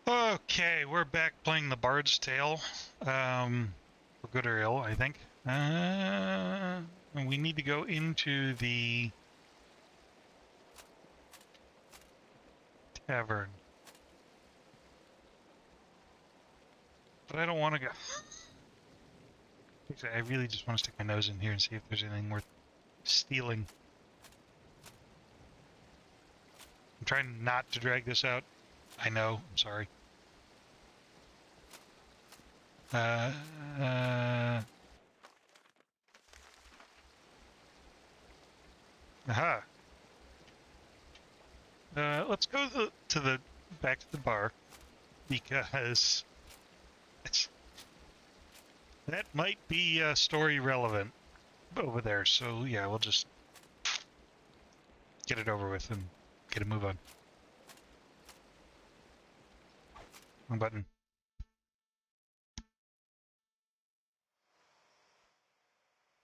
Okay, we're back playing the Bard's Tale. For good or ill, I think. And we need to go into the tavern. But I don't want to go. I really just want to stick my nose in here and see if there's anything worth stealing. I'm trying not to drag this out. I know, I'm sorry. Aha. Let's go back to the bar, because that might be story relevant over there. So yeah, we'll just get it over with and get a move on. Wrong button.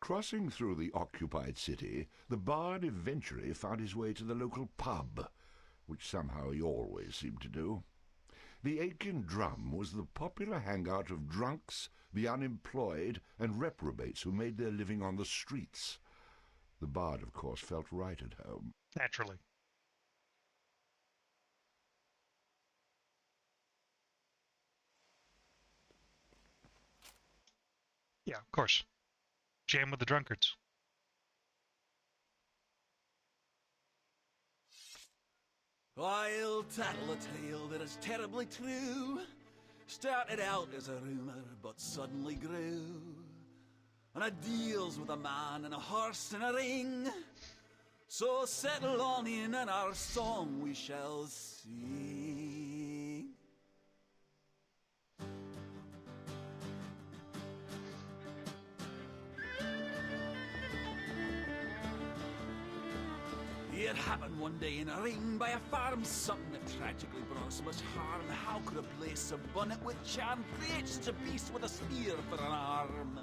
Crossing through the occupied city, the bard eventually found his way to the local pub, which somehow he always seemed to do. The Aiken Drum was the popular hangout of drunks, the unemployed, and reprobates who made their living on the streets. The bard, of course, felt right at home. Naturally. Yeah, of course. Jam with the drunkards. I'll tattle a tale that is terribly true. Started out as a rumour, but suddenly grew. And it deals with a man and a horse and a ring. So settle on in and our song we shall sing. It happened one day in a ring by a farm, something that tragically brought so much harm. How could a place abundant with charm create such a beast with a spear for an arm?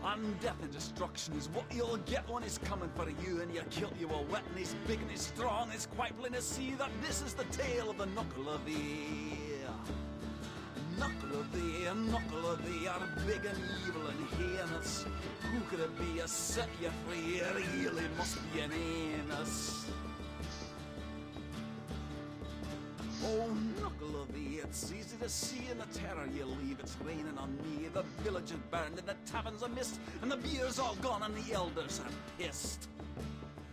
And death and destruction is what you'll get when he's coming for you, and you kill you a wet and he's big and he's strong. It's quite plain to see that this is the tale of the Nucklevee. Nucklevee are big and evil and heinous. Who could it be a set you free? It really must be an anus. Oh, Nucklevee, it's easy to see in the terror you leave. It's raining on me. The village is burned and the tavern's a mist, and the beer's all gone and the elders are pissed.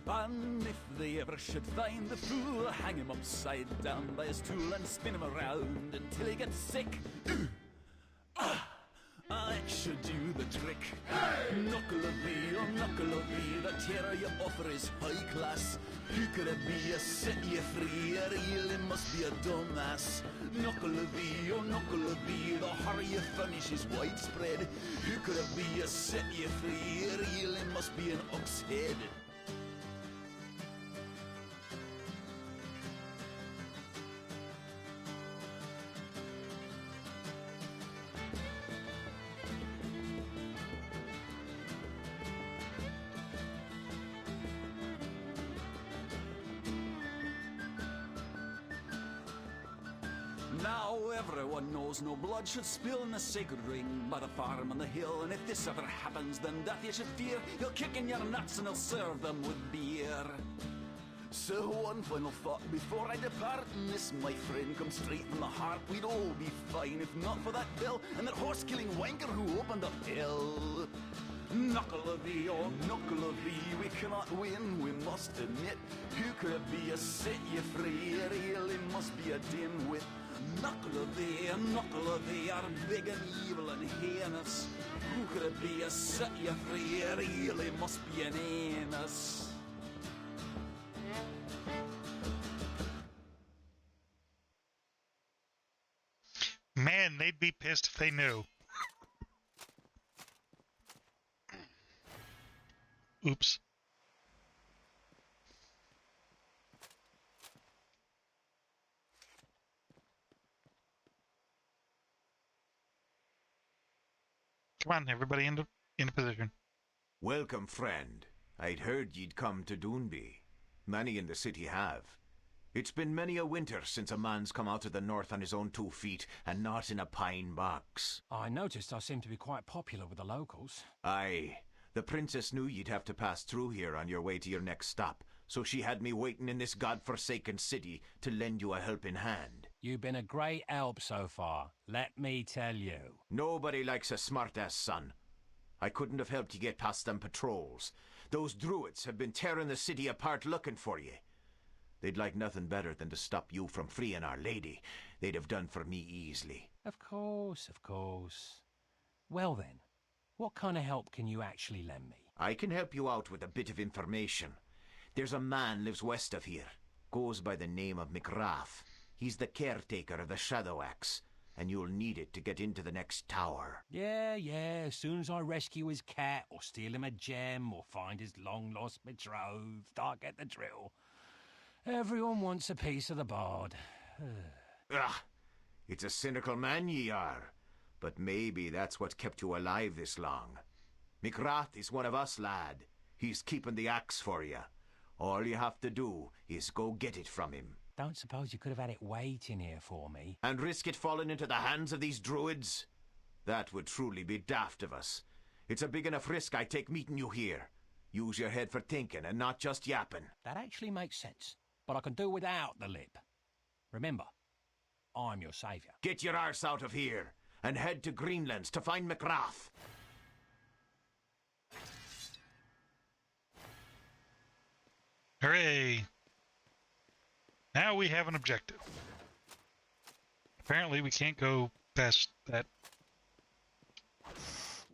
And if they ever should find the fool, hang him upside down by his tool and spin him around until he gets sick. I should do the trick. Hey! Nucklevee, oh Nucklevee, the terror you offer is high class. Who could it be, a set you free? It really must be a dumbass. Nucklevee, oh Nucklevee, the horror you furnish is widespread. Who could it be, a set you free? It really must be an ox head. Now everyone knows no blood should spill in the sacred ring by the farm on the hill. And if this ever happens, then death you should fear. He'll kick in your nuts and he'll serve them with beer. So one final thought before I depart, and this, my friend, comes straight from the heart. We'd all be fine if not for that bill and that horse-killing wanker who opened up hell. Nucklevee, oh Nucklevee, we cannot win, we must admit. Who could it be, a set you free? It really must be a dimwit. Nucklevee are big and evil and heinous. Who could it be, a set you free? It really must be an anus. Man, they'd be pissed if they knew. Oops. Come on, everybody into position. Welcome, friend. I'd heard you'd come to Doonby. Many in the city have. It's been many a winter since a man's come out of the north on his own 2 feet, and not in a pine box. I noticed I seem to be quite popular with the locals. Aye. The princess knew you'd have to pass through here on your way to your next stop, so she had me waiting in this godforsaken city to lend you a helping hand. You've been a great help so far, let me tell you. Nobody likes a smart-ass son. I couldn't have helped you get past them patrols. Those Druids have been tearing the city apart looking for you. They'd like nothing better than to stop you from freeing Our Lady. They'd have done for me easily. Of course, of course. Well then, what kind of help can you actually lend me? I can help you out with a bit of information. There's a man lives west of here. Goes by the name of MacRath. He's the caretaker of the Shadow Axe, and you'll need it to get into the next tower. Yeah, as soon as I rescue his cat, or steal him a gem, or find his long-lost betrothed, I get the drill. Everyone wants a piece of the bard. It's a cynical man ye are, but maybe that's what kept you alive this long. MacRath is one of us, lad. He's keeping the axe for you. All you have to do is go get it from him. Don't suppose you could have had it waiting here for me? And risk it falling into the hands of these Druids? That would truly be daft of us. It's a big enough risk I take meeting you here. Use your head for thinking and not just yapping. That actually makes sense, but I can do without the lip. Remember, I'm your saviour. Get your arse out of here and head to Greenlands to find MacRath. Hooray! Now we have an objective. Apparently we can't go past that.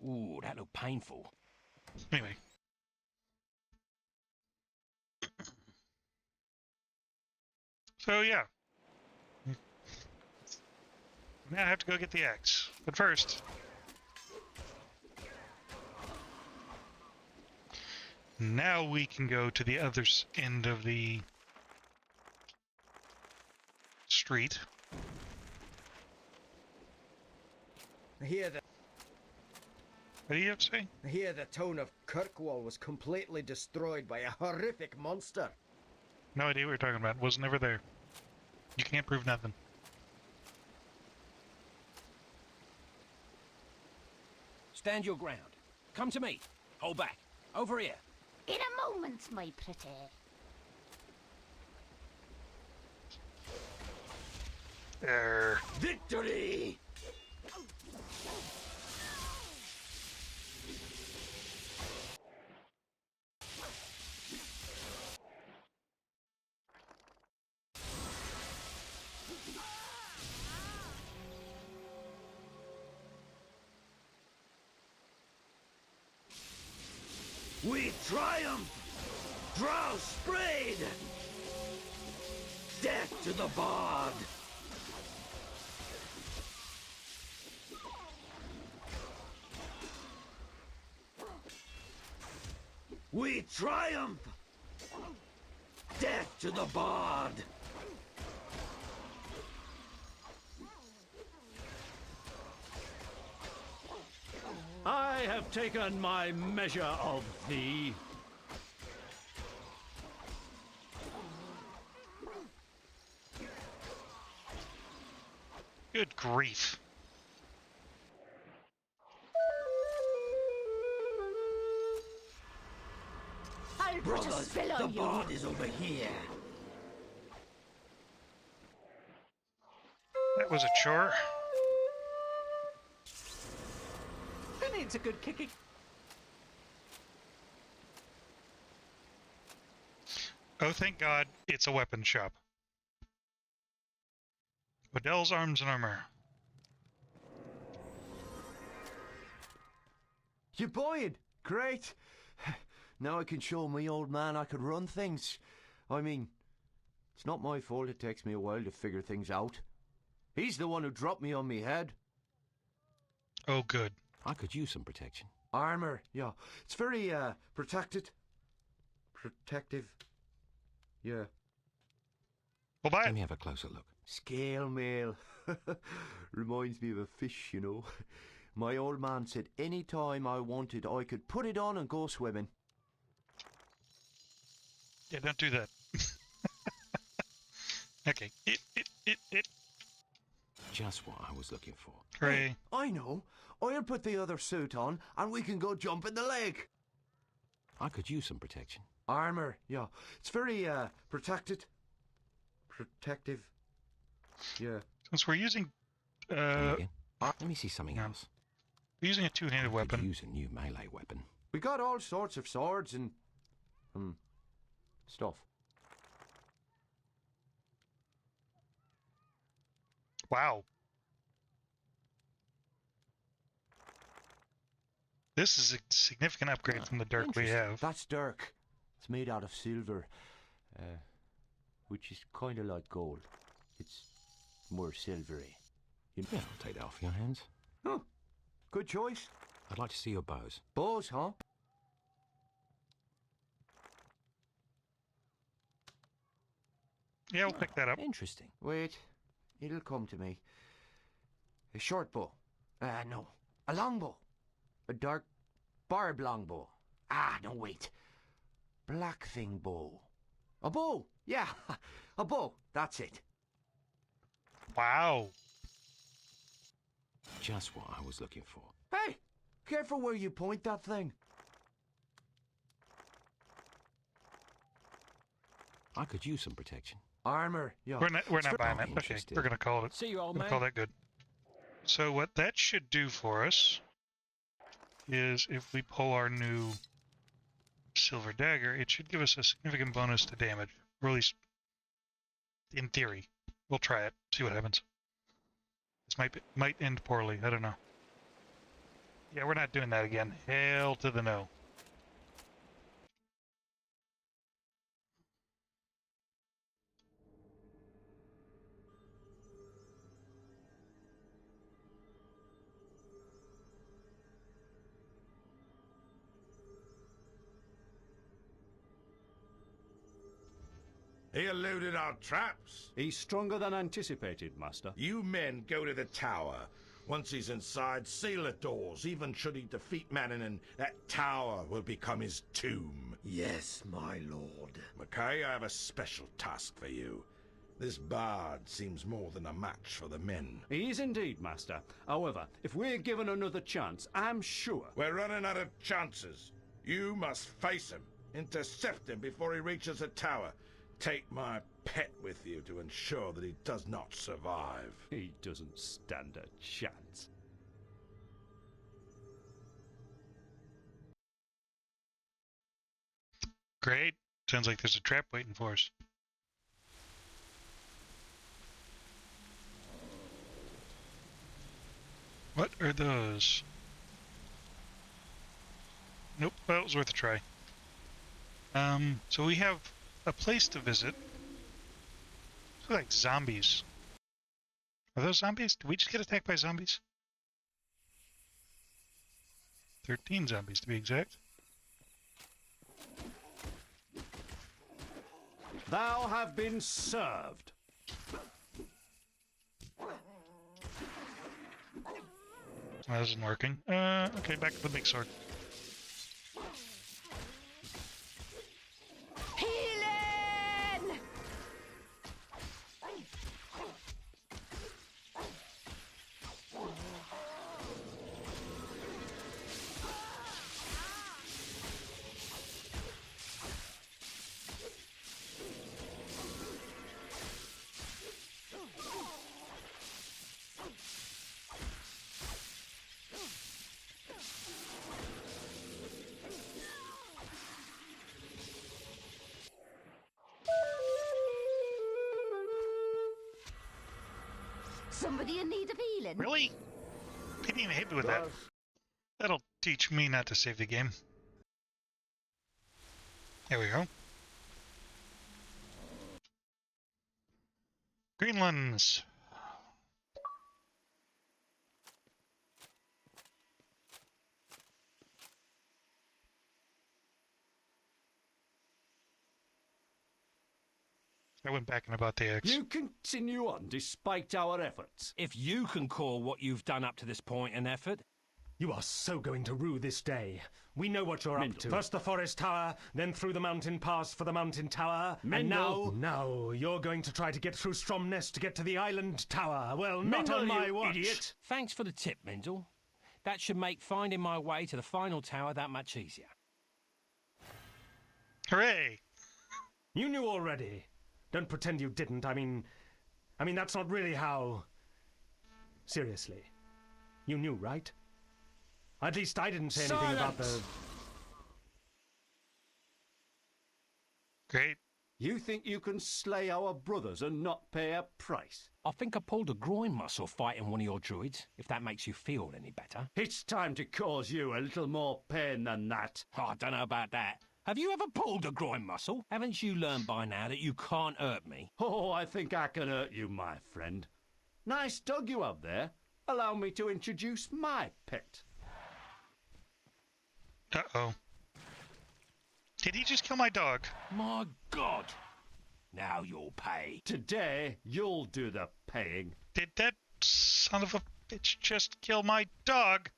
Ooh, that looked painful. Anyway. So yeah. Now I have to go get the axe. But first, now we can go to the other end of the street. I hear that. What do you have to say? I hear the town of Kirkwall was completely destroyed by a horrific monster. No idea what you're talking about. Was never there. You can't prove nothing. Stand your ground. Come to me. Hold back. Over here. In a moment, my pretty. There. Victory! We triumph! Drow sprayed! Death to the bard! We triumph! Death to the bard! I have taken my measure of thee. Good grief. I'll put a Brothers, spell the on you. bard is over here. That was a chore. Who needs a good kicking? Oh, thank God, it's a weapon shop. Waddell's Arms and Armor. You're buying? Great. Now I can show my old man I could run things. I mean, it's not my fault it takes me a while to figure things out. He's the one who dropped me on me head. Oh, good. I could use some protection. Armor, yeah. It's very, protected. Protective. Yeah. Well, buy Let it. me have a closer look. Scale mail. Reminds me of a fish, you know. My old man said any time I wanted, I could put it on and go swimming. Yeah, don't do that. Okay. It. Just what I was looking for. Hooray. I know. I'll put the other suit on, and we can go jump in the lake. I could use some protection. Armor, yeah. It's very, protected. Protective. Yeah. Since we're using, Again. Let me see something else. we're using a two-handed I could weapon. use a new melee weapon. We got all sorts of swords and, stuff. Wow. This is a significant upgrade from the dirk we have. That's dirk. It's made out of silver, which is kind of like gold. It's more silvery. Yeah, I'll take that off your hands. Oh, good choice. I'd like to see your bows. Bows, huh? Yeah, we'll pick that up. Interesting. Wait, it'll come to me. A short bow. No. A long bow. A dark barb longbow. No, wait. Blackfin bow. A bow! Yeah, a bow. That's it. Wow. Just what I was looking for. Hey, careful where you point that thing. I could use some protection. Armor, yeah. We're not buying that. Okay, Interesting. we're gonna call it. See you, old We're man. gonna call that good. So what that should do for us is if we pull our new silver dagger, it should give us a significant bonus to damage. Or at least in theory. We'll try it, see what happens. This might end poorly, I don't know. Yeah, we're not doing that again. Hell to the no. He eluded our traps. He's stronger than anticipated, Master. You men go to the tower. Once he's inside, seal the doors. Even should he defeat Mannanen, that tower will become his tomb. Yes, my lord. McKay, I have a special task for you. This bard seems more than a match for the men. He is indeed, Master. However, if we're given another chance, I'm sure... We're running out of chances. You must face him. Intercept him before he reaches the tower. Take my pet with you to ensure that he does not survive. He doesn't stand a chance. Great. Sounds like there's a trap waiting for us. What are those? Nope, well, it was worth a try. So we have a place to visit. It's like zombies. Are those zombies? Did we just get attacked by zombies? 13 zombies to be exact. Thou have been served. That isn't working. Okay, back to the big sword. Healing! Somebody in need of healing? Really? He didn't even hit me with that. That'll teach me not to save the game. There we go. Greenlands. I went back and about the X. You continue on despite our efforts. If you can call what you've done up to this point an effort, You are so going to rue this day. We know what you're up to. Mendel. First the forest tower, then through the mountain pass for the mountain tower. Mendel. And now you're going to try to get through Stromness to get to the island tower. Well, not Mendel, on my you watch. idiot. Thanks for the tip, Mendel. That should make finding my way to the final tower that much easier. Hooray! You knew already. Don't pretend you didn't. I mean, that's not really how... Seriously. You knew, right? At least I didn't say anything about the... Great. You think you can slay our brothers and not pay a price? I think I pulled a groin muscle fighting one of your druids, if that makes you feel any better. It's time to cause you a little more pain than that. Oh, I don't know about that. Have you ever pulled a groin muscle? Haven't you learned by now that you can't hurt me? Oh, I think I can hurt you, my friend. Nice dog you have there. Allow me to introduce my pet. Uh-oh. Did he just kill my dog? My God! Now you'll pay. Today, you'll do the paying. Did that son of a bitch just kill my dog?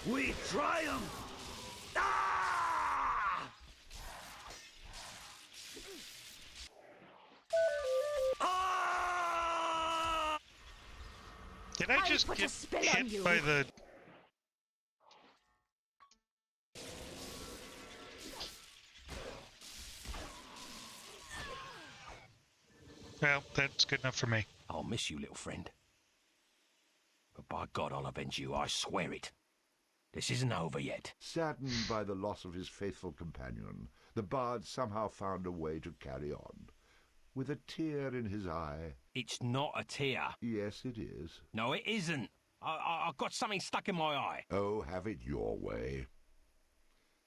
We triumph! Ah! Ah! Did I just put a get spell on hit you. by the... Well, that's good enough for me. I'll miss you, little friend. But by God, I'll avenge you, I swear it. This isn't over yet. Saddened by the loss of his faithful companion, the bard somehow found a way to carry on. With a tear in his eye. It's not a tear. Yes, it is. No, it isn't. I've got something stuck in my eye. Oh, have it your way.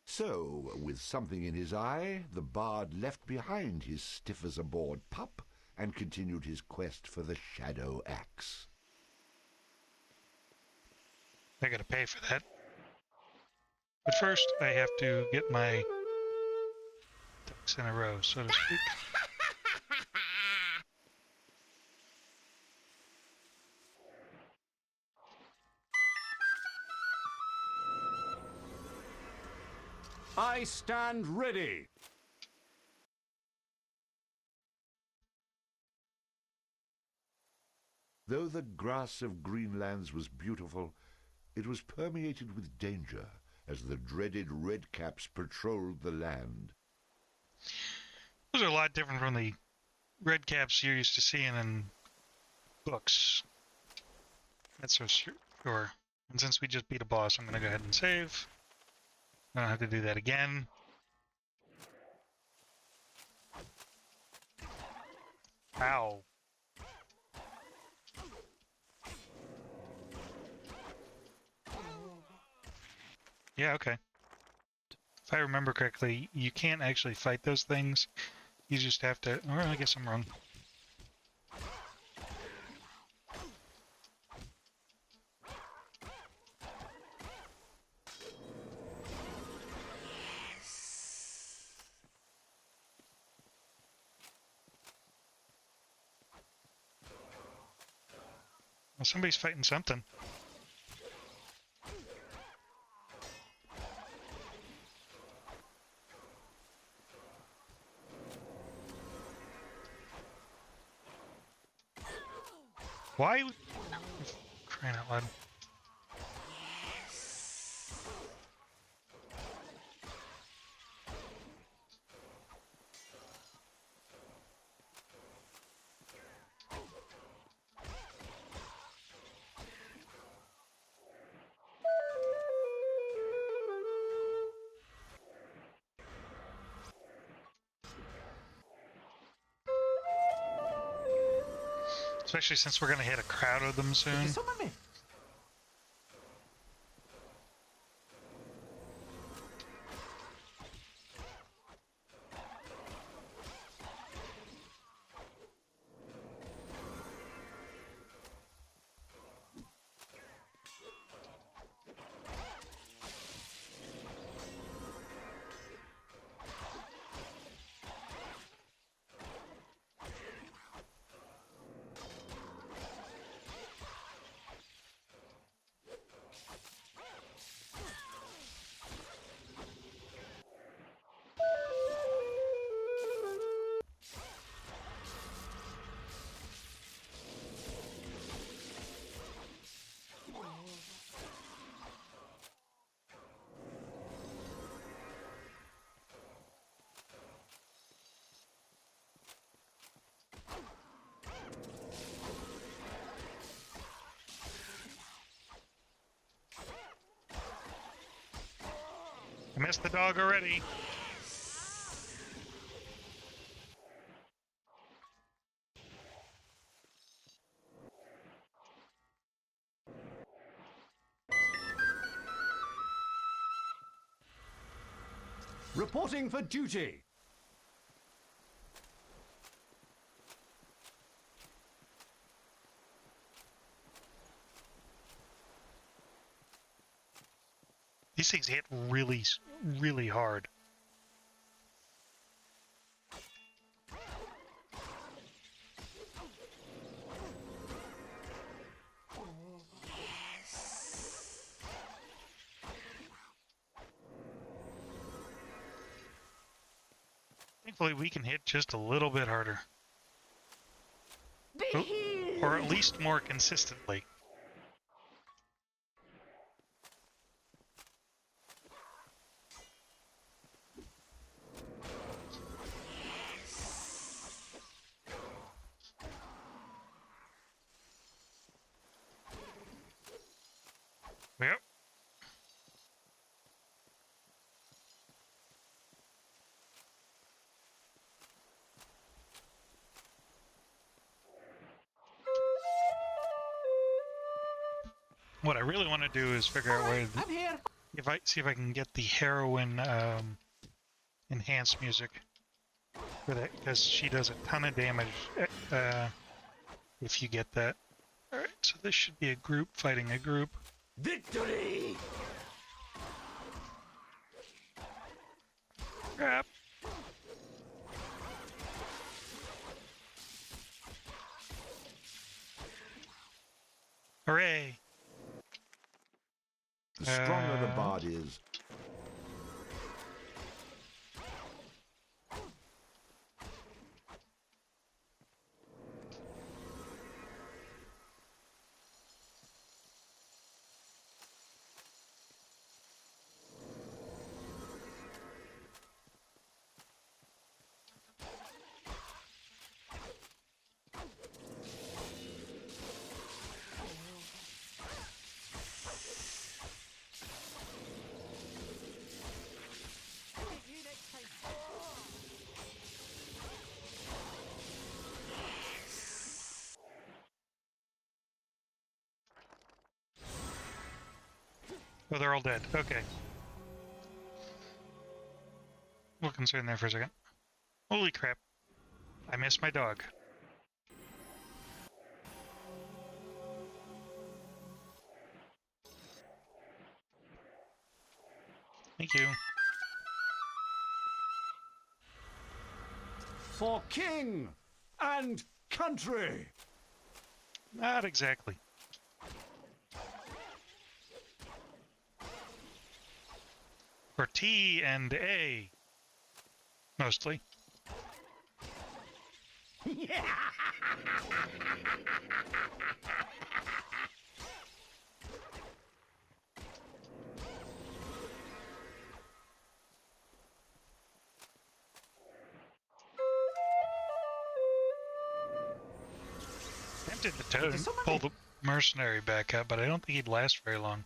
So, with something in his eye, the bard left behind his stiff-as-a-board pup and continued his quest for the Shadow Axe. I gotta pay for that. But first, I have to get my ducks in a row, so to speak. I stand ready. Though the grass of Greenlands was beautiful, it was permeated with danger as the dreaded redcaps patrolled the land. Those are a lot different from the redcaps you're used to seeing in books. That's for sure. And since we just beat a boss, I'm gonna go ahead and save. I don't have to do that again. Ow. Yeah, okay. If I remember correctly, you can't actually fight those things. You just have to... Or I guess I'm wrong. Well, somebody's fighting something. Why? Crying out loud. Especially since we're going to hit a crowd of them soon. I missed the dog already. Reporting for duty. These things hit really, really hard. Thankfully, we can hit just a little bit harder. Or at least more consistently. Yep. What I really want to do is figure out where I'm here. if I can get the heroine enhanced music for that, because she does a ton of damage if you get that. All right, so this should be a group fighting a group. Victory! Crap. Hooray! The stronger the bard is, Oh, they're all dead. Okay. A little concerned there for a second. Holy crap. I missed my dog. Thank you. For king and country. Not exactly. For T and A. Mostly. Tempted to pull the mercenary back up, but I don't think he'd last very long.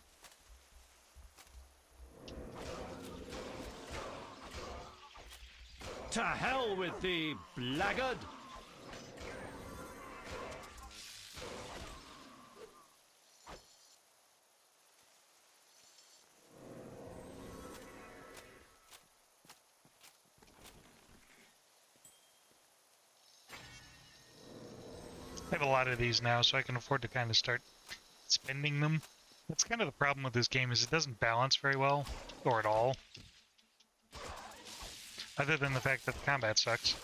To hell with thee, blackguard! I have a lot of these now, so I can afford to kind of start spending them. That's kind of the problem with this game, is it doesn't balance very well, or at all. Other than the fact that the combat sucks.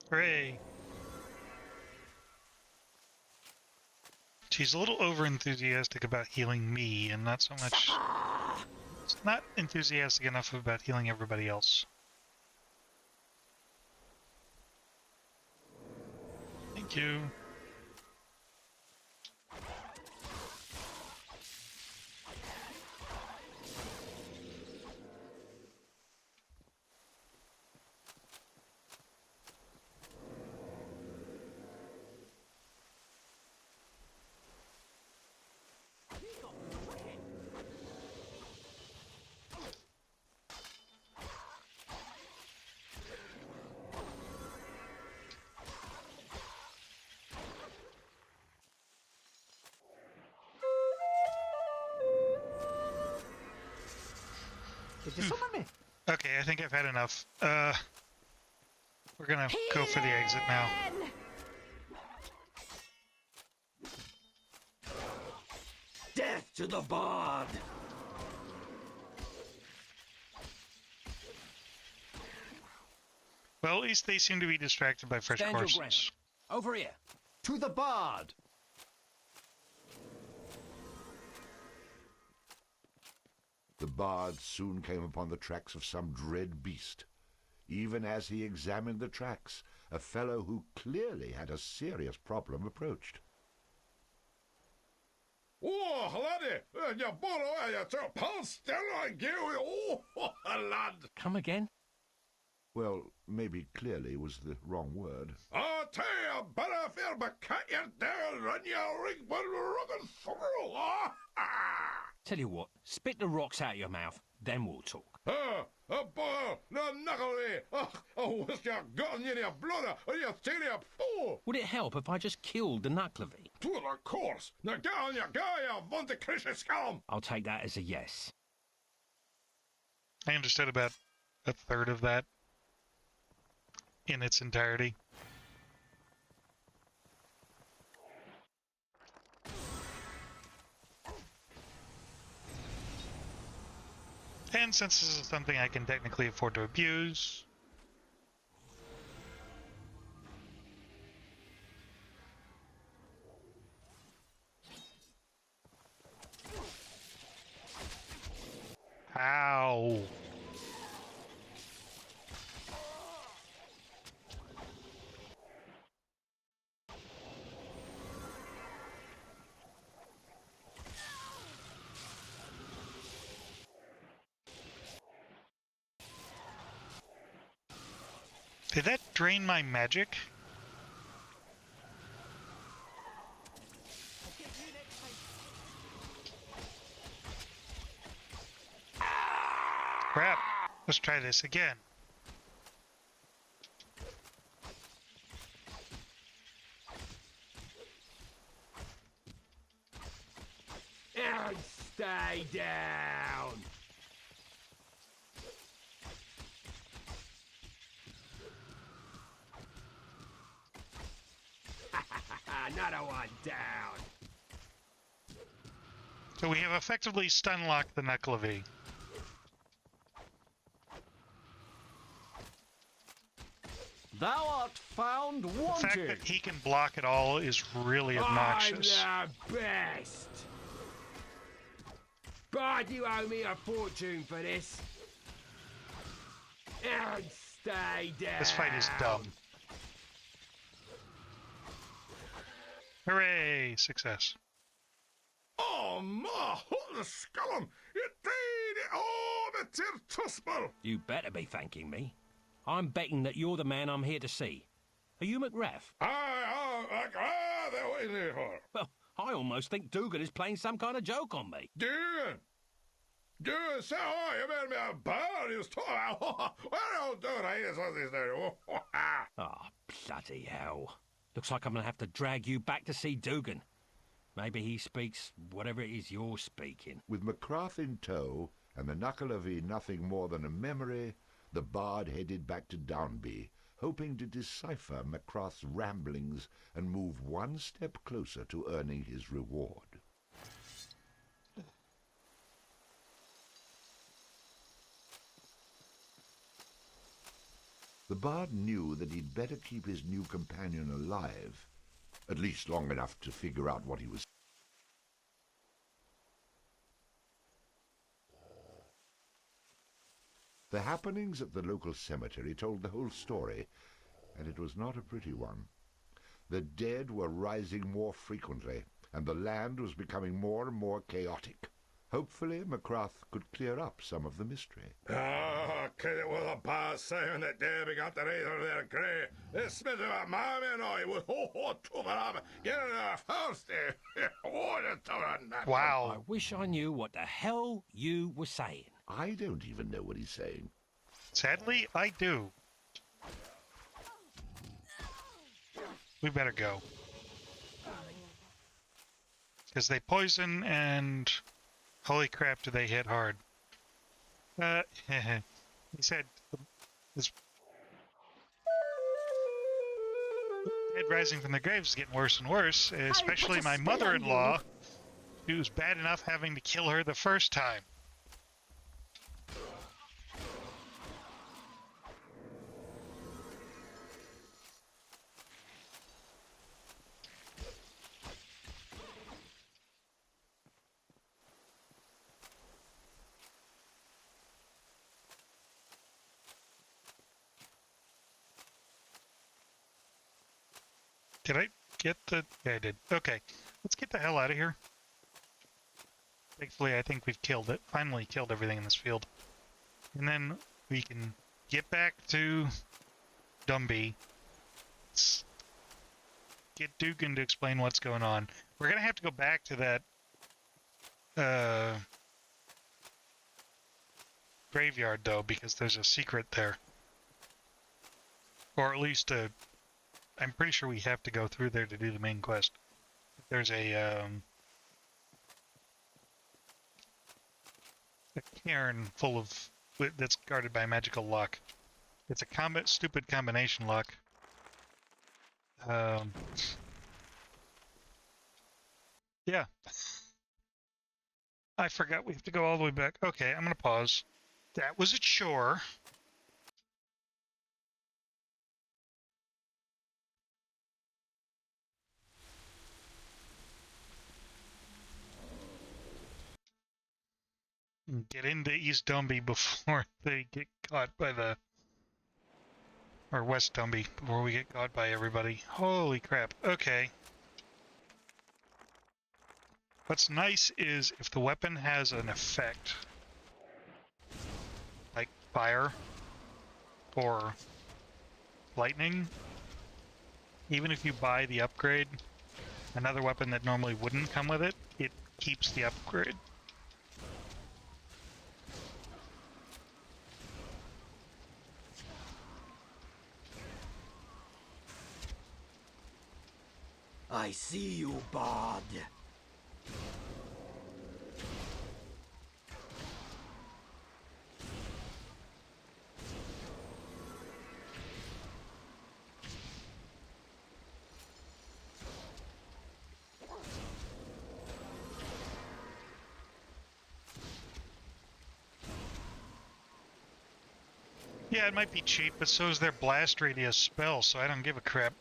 Hooray! She's a little over-enthusiastic about healing me, and not so much... It's not enthusiastic enough about healing everybody else. Thank you. Did you summon me? Okay, I think I've had enough. We're gonna go for the exit now. Death to the bard! Well, at least they seem to be distracted by fresh Stand your ground. corpses. Over here. To the bard. The bard soon came upon the tracks of some dread beast. Even as he examined the tracks, a fellow who clearly had a serious problem approached. Oh, laddie! You borrow your two pounds still I give you. Oh, lad! Come again? Well, maybe clearly was the wrong word. I'll tell you, better fear, but cut your tail, run your ring, but rugged through. Tell you what, spit the rocks out your mouth, then we'll talk. Boy, the Nucklevee! Oh, wish you gotten in your blood, or you steal your fool! Would it help if I just killed the Nucklevee? To the course! Now get on your guy, you want to Christian scum! I'll take that as a yes. I understood about a third of that in its entirety. And since this is something I can technically afford to abuse... Ow! Did that drain my magic? Crap. Let's try this again. And stay down. Another one down. So we have effectively stun-locked the Nucklevee. Thou art found The wanted. fact that he can block it all is really obnoxious. I'm the best. God, you owe me a fortune for this. And stay down. This fight is dumb. Hooray! Success. Oh, ma, holy scallum! It did it all the tir tuspel! You better be thanking me. I'm betting that you're the man I'm here to see. Are you MacRath? They're waiting for. Well, I almost think Duogan is playing some kind of joke on me. Dugan! Du, se här, jag menar med barn just här. Vad är det du här så this there? Oh, bloody hell. Looks like I'm gonna have to drag you back to see Duogan. Maybe he speaks whatever it is you're speaking. With MacRath in tow and the Nucklevee nothing more than a memory, the bard headed back to Downby, hoping to decipher MacRath's ramblings and move one step closer to earning his reward. The bard knew that he'd better keep his new companion alive, at least long enough to figure out what he was. The happenings at the local cemetery told the whole story, and it was not a pretty one. The dead were rising more frequently, and the land was becoming more and more chaotic. Hopefully, MacRath could clear up some of the mystery. Ah, kid, it was a bad saying that Debbie got the razor their grey. This smith of a mammy and I was to the get it off first. Wow. I wish I knew what the hell you were saying. I don't even know what he's saying. Sadly, I do. We better go. Because they poison and... Holy crap, do they hit hard. He said... This dead rising from the graves is getting worse and worse, especially my mother-in-law, who's bad enough having to kill her the first time. Did I get the... Yeah, I did. Okay, let's get the hell out of here. Thankfully, I think we've killed it. Finally killed everything in this field. And then we can get back to Dumby. Let's get Duogan to explain what's going on. We're going to have to go back to that graveyard, though, because there's a secret there. Or at least I'm pretty sure we have to go through there to do the main quest. There's a cairn full of... that's guarded by a magical lock. It's a stupid combination lock. Yeah. I forgot we have to go all the way back. Okay, I'm gonna pause. That was a chore. Get into East Dumby before they get caught by the... Or West Dumby, before we get caught by everybody. Holy crap. Okay. What's nice is if the weapon has an effect, like fire or lightning, even if you buy the upgrade, another weapon that normally wouldn't come with it, it keeps the upgrade. I see you, bard. Yeah, it might be cheap, but so is their blast radius spell, so I don't give a crap.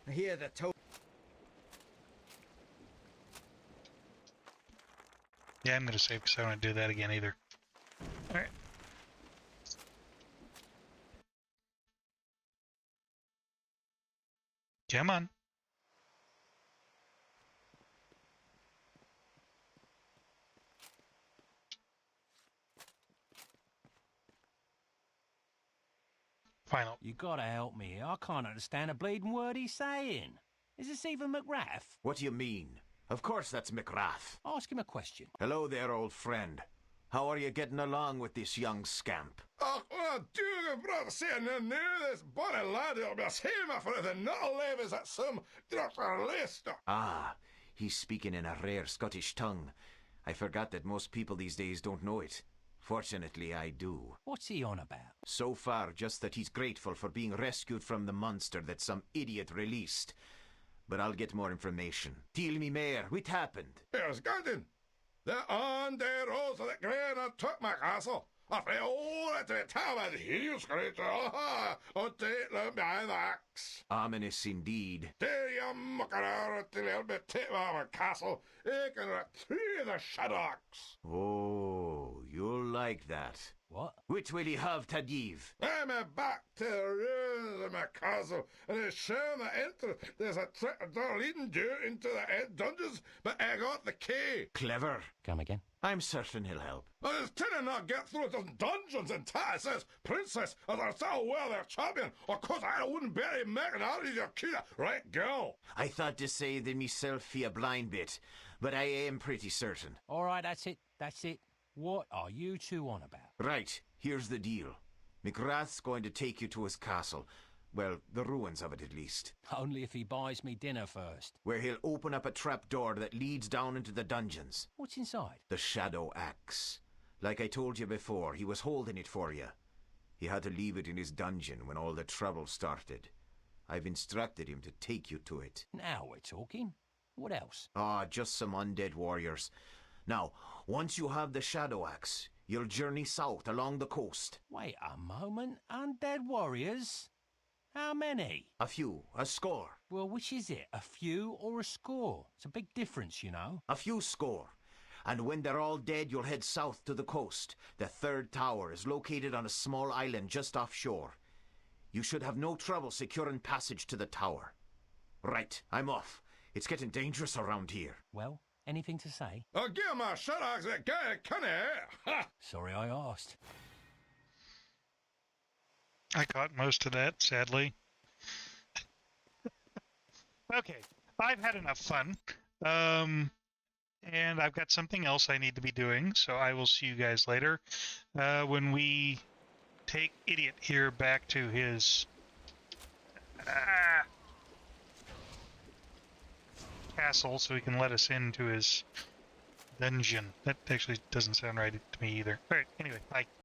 I hear the Yeah, I'm gonna save because I don't want to do that again either. Alright. Come on. final. You gotta help me. I can't understand a bleeding word he's saying. Is this even MacRath? What do you mean? Of course that's MacRath. Ask him a question. Hello there, old friend. How are you getting along with this young scamp? Oh, Duogan, brother, saying now this bonny lad will be ashamed for the Nucklevee is at some Dr. Leicester. Ah, he's speaking in a rare Scottish tongue. I forgot that most people these days don't know it. Fortunately, I do. What's he on about? So far, just that he's grateful for being rescued from the monster that some idiot released. But I'll get more information. Tell me more, what happened? Here's Gordon. The undead rose of the grain and took my castle. I fell all into the tower and heel screecher. Oh, take them behind the axe. Ominous indeed. There you mucker out till you'll be taken out of my castle. You can retrieve the shadow axe. Oh, you'll like that. What? Which will he have to give? I'm back to the ruins of my castle, and it's shown the entrance. There's a trapdoor leading you into the dungeons, but I got the key. Clever. Come again? I'm certain he'll help. Well, it's telling not get through those dungeons in time. It says, Princess, as I so well their champion. Of course, I wouldn't barely make it out of your key. Right, go. I thought to say that myself for a blind bit, but I am pretty certain. All right, that's it. That's it. What are you two on about? Right, here's the deal. MacRath's going to take you to his castle. Well, the ruins of it at least. Only if he buys me dinner first. Where he'll open up a trapdoor that leads down into the dungeons. What's inside? The Shadow Axe. Like I told you before, he was holding it for you. He had to leave it in his dungeon when all the trouble started. I've instructed him to take you to it. Now we're talking. What else? Ah, just some undead warriors. Now, once you have the Shadow Axe, you'll journey south along the coast. Wait a moment. Undead warriors? How many? A few, a score. Well, which is it? A few or a score? It's a big difference, you know. A few score. And when they're all dead, you'll head south to the coast. The third tower is located on a small island just offshore. You should have no trouble securing passage to the tower. Right, I'm off. It's getting dangerous around here. Well, anything to say? I'll give my shadow axe that guy, can I? Sorry I asked. I caught most of that, sadly. Okay, I've had enough fun. And I've got something else I need to be doing, so I will see you guys later. When we take Idiot here back to his castle so he can let us into his dungeon. That actually doesn't sound right to me either. Alright, anyway, bye.